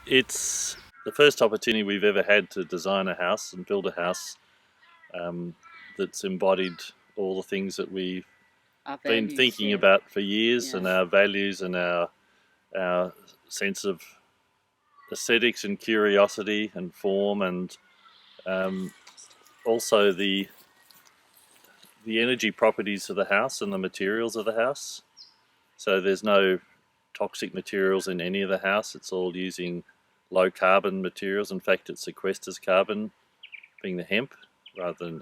It's the first opportunity we've ever had to design a house and build a house that's embodied all the things that we've been thinking about for years, and our values and our sense of aesthetics and curiosity and form, and also the energy properties of the house and the materials of the house. So there's no toxic materials in any of the house. It's all using low carbon materials. In fact, it sequesters carbon, being the hemp, rather than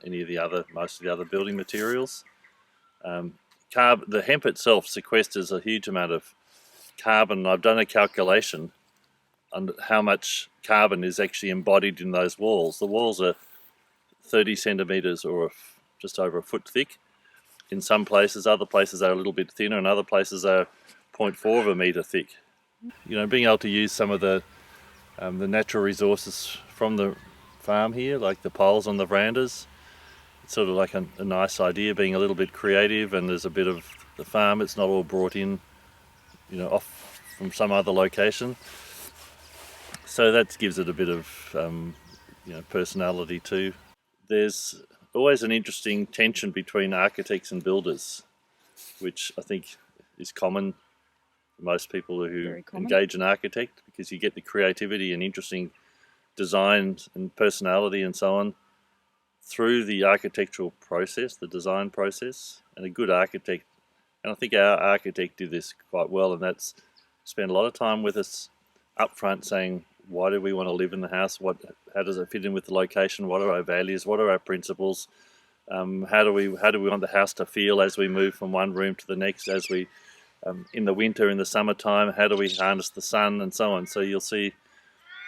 most of the other building materials. The hemp itself sequesters a huge amount of carbon. I've done a calculation on how much carbon is actually embodied in those walls. The walls are 30 centimetres or just over a foot thick in some places. Other places are a little bit thinner, and other places are 0.4 of a metre thick. Being able to use some of the natural resources from the farm here, like the poles on the verandas, it's sort of like a nice idea, being a little bit creative, and there's a bit of the farm. It's not all brought in, off from some other location. So that gives it a bit of personality too. There's always an interesting tension between architects and builders, which I think is common for most people who engage an architect, because you get the creativity and interesting design and personality and so on through the architectural process, the design process. And a good architect, and I think our architect did this quite well, and that's spend a lot of time with us up front saying, why do we want to live in the house? How does it fit in with the location? What are our values? What are our principles? How do we want the house to feel as we move from one room to the next? As we in the winter, in the summertime, how do we harness the sun and so on? So you'll see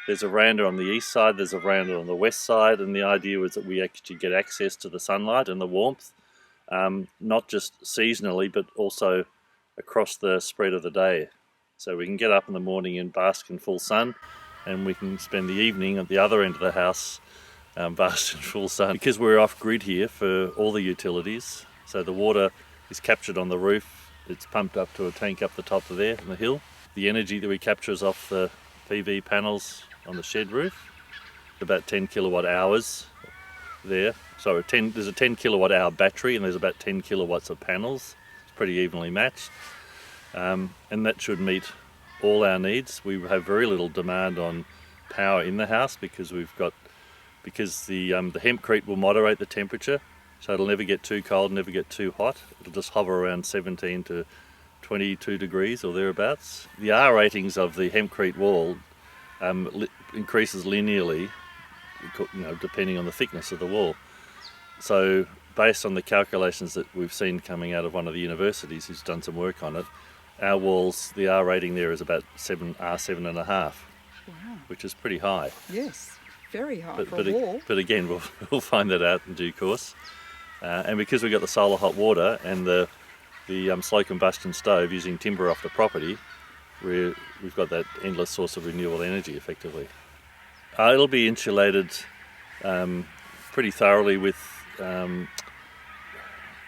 there's a veranda on the east side, there's a veranda on the west side, and the idea was that we actually get access to the sunlight and the warmth, not just seasonally, but also across the spread of the day. So we can get up in the morning and bask in full sun, and we can spend the evening at the other end of the house basked in full sun. Because we're off grid here for all the utilities, so the water is captured on the roof, it's pumped up to a tank up the top of there on the hill. The energy that we capture is off the PV panels on the shed roof, about 10 kilowatt hours there. So there's a 10 kilowatt hour battery, and there's about 10 kilowatts of panels. It's pretty evenly matched, and that should meet all our needs. We have very little demand on power in the house because the Hempcrete will moderate the temperature, so it'll never get too cold, never get too hot. It'll just hover around 17 to 22 degrees or thereabouts. The R ratings of the Hempcrete wall increases linearly, depending on the thickness of the wall. So based on the calculations that we've seen coming out of one of the universities who's done some work on it, our walls, the R rating there is about R7.5, wow, which is pretty high. Yes, very high for a wall. But again, we'll find that out in due course. And because we've got the solar hot water and the slow combustion stove using timber off the property, we've got that endless source of renewable energy effectively. It'll be insulated pretty thoroughly with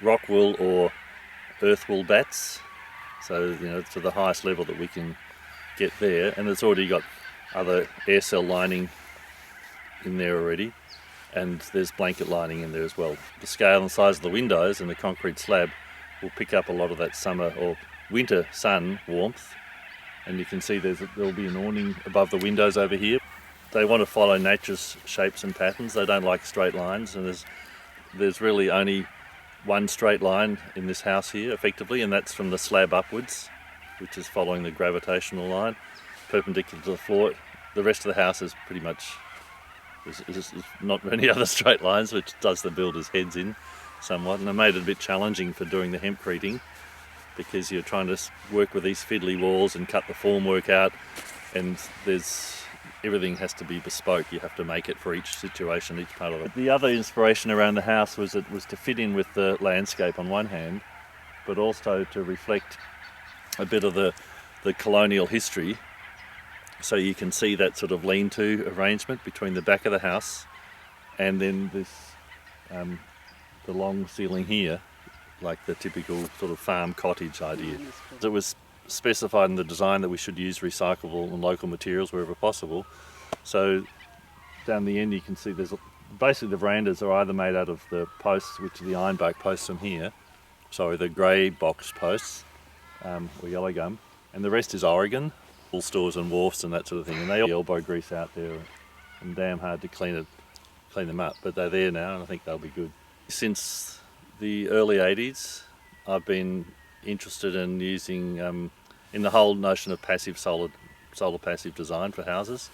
rock wool or earth wool bats. So, to the highest level that we can get there. And it's already got other air cell lining in there already. And there's blanket lining in there as well. The scale and size of the windows and the concrete slab will pick up a lot of that summer or winter sun warmth. And you can see there'll be an awning above the windows over here. They want to follow nature's shapes and patterns. They don't like straight lines. And there's really only one straight line in this house here, effectively, and that's from the slab upwards, which is following the gravitational line, perpendicular to the floor. The rest of the house is pretty much, there's not many other straight lines, which does the builder's heads in somewhat, and it made it a bit challenging for doing the hempcreting, because you're trying to work with these fiddly walls and cut the formwork out, and everything has to be bespoke. You have to make it for each situation, each part of it. The other inspiration around the house was to fit in with the landscape on one hand, but also to reflect a bit of the colonial history. So you can see that sort of lean-to arrangement between the back of the house and then this the long ceiling here, like the typical sort of farm cottage idea. It was specified in the design that we should use recyclable and local materials wherever possible. So down the end you can see there's basically the verandas are either made out of the posts, which are the ironbark posts from here, sorry, the grey box posts, or yellow gum, and the rest is Oregon, wool stores and wharfs and that sort of thing, and they all elbow grease out there and damn hard to clean them up, but they're there now and I think they'll be good. Since the early 80s I've been interested in using in the whole notion of passive solar passive design for houses,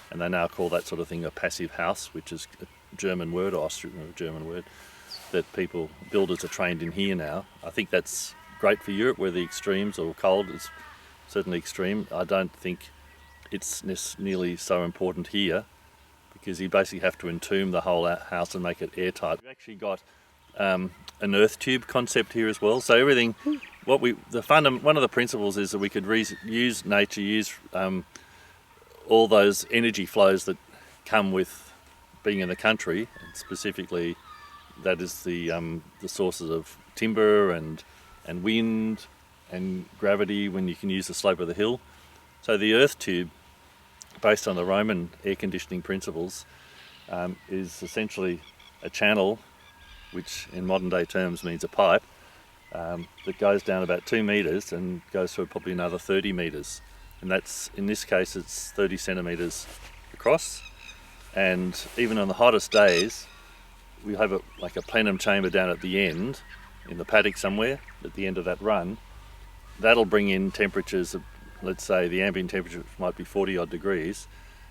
and they now call that sort of thing a passive house, which is a German word, or Austrian German word, that builders are trained in here now. I think that's great for Europe where the extremes, or cold is certainly extreme. I don't think it's nearly so important here because you basically have to entomb the whole house and make it airtight. We've actually got an earth tube concept here as well. So everything, one of the principles is that we could use nature, use all those energy flows that come with being in the country, and specifically that is the sources of timber and wind and gravity when you can use the slope of the hill. So the earth tube, based on the Roman air conditioning principles, is essentially a channel, which in modern day terms means a pipe, that goes down about 2 metres and goes through probably another 30 metres. And that's, in this case, it's 30 centimetres across. And even on the hottest days, we have like a plenum chamber down at the end, in the paddock somewhere, at the end of that run. That'll bring in temperatures of, let's say the ambient temperature might be 40 odd degrees,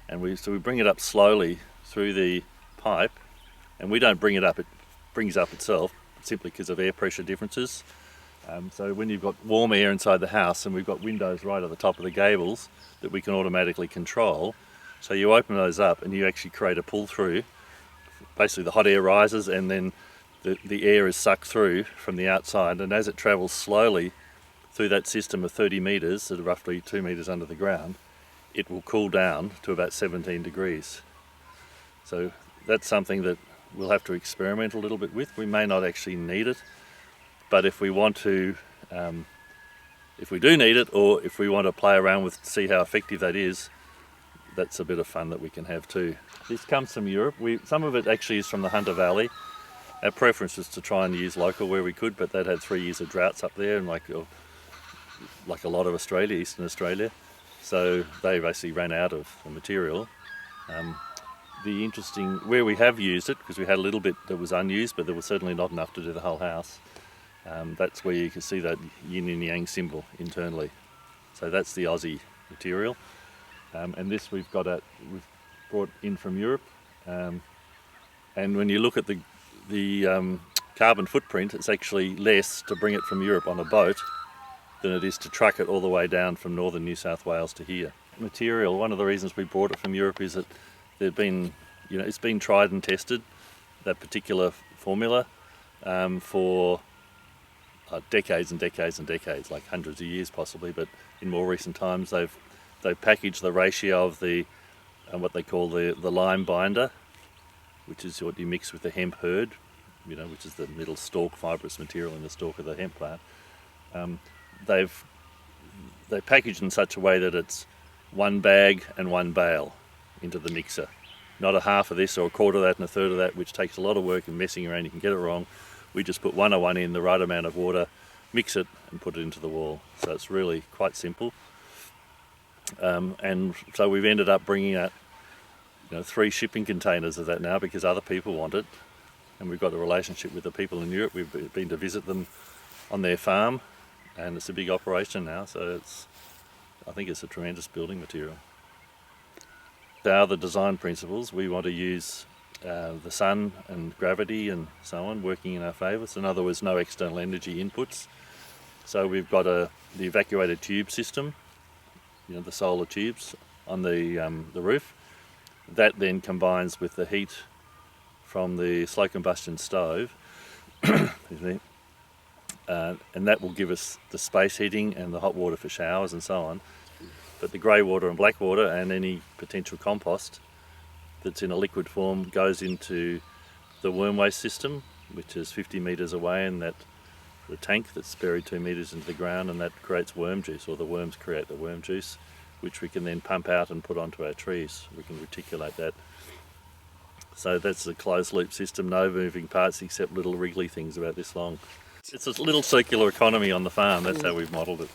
and we bring it up slowly through the pipe, and we don't bring it up, it brings up itself simply because of air pressure differences. So when you've got warm air inside the house, and we've got windows right at the top of the gables that we can automatically control, so you open those up and you actually create a pull through. Basically the hot air rises and then the air is sucked through from the outside, and as it travels slowly through that system of 30 metres, at roughly 2 metres under the ground, it will cool down to about 17 degrees. So that's something that we'll have to experiment a little bit with. We may not actually need it, but if we want to, if we do need it, or if we want to play around with, see how effective that is, that's a bit of fun that we can have too. This comes from Europe. Some of it actually is from the Hunter Valley. Our preference was to try and use local where we could, but they'd had 3 years of droughts up there, and like a lot of Australia, Eastern Australia, so they basically ran out of the material. Where we have used it, because we had a little bit that was unused, but there was certainly not enough to do the whole house, that's where you can see that yin and yang symbol internally. So that's the Aussie material, and this we've brought in from Europe, and when you look at the carbon footprint, it's actually less to bring it from Europe on a boat than it is to truck it all the way down from northern New South Wales to here. Material, one of the reasons we brought it from Europe is that it's been tried and tested, that particular formula, for decades and decades and decades, like hundreds of years possibly, but in more recent times they've packaged the ratio of what they call the lime binder, which is what you mix with the hemp hurd, which is the middle stalk fibrous material in the stalk of the hemp plant. They packaged in such a way that it's 1 bag and 1 bale into the mixer, not a half of this or a quarter of that and a third of that, which takes a lot of work and messing around. You can get it wrong. We just put 101 in, the right amount of water, mix it and put it into the wall. So it's really quite simple. And so we've ended up bringing out 3 shipping containers of that now because other people want it, and we've got a relationship with the people in Europe. We've been to visit them on their farm, and it's a big operation now, so I think it's a tremendous building material. There are the design principles. We want to use the sun and gravity and so on working in our favour. So in other words, no external energy inputs. So we've got the evacuated tube system, the solar tubes on the roof. That then combines with the heat from the slow combustion stove, excuse me, and that will give us the space heating and the hot water for showers and so on. But the grey water and black water and any potential compost that's in a liquid form goes into the worm waste system, which is 50 metres away, and that the tank that's buried 2 metres into the ground, and that creates worm juice, or the worms create the worm juice, which we can then pump out and put onto our trees. We can reticulate that. So that's a closed loop system, no moving parts except little wriggly things about this long. It's a little circular economy on the farm, that's how we've modelled it.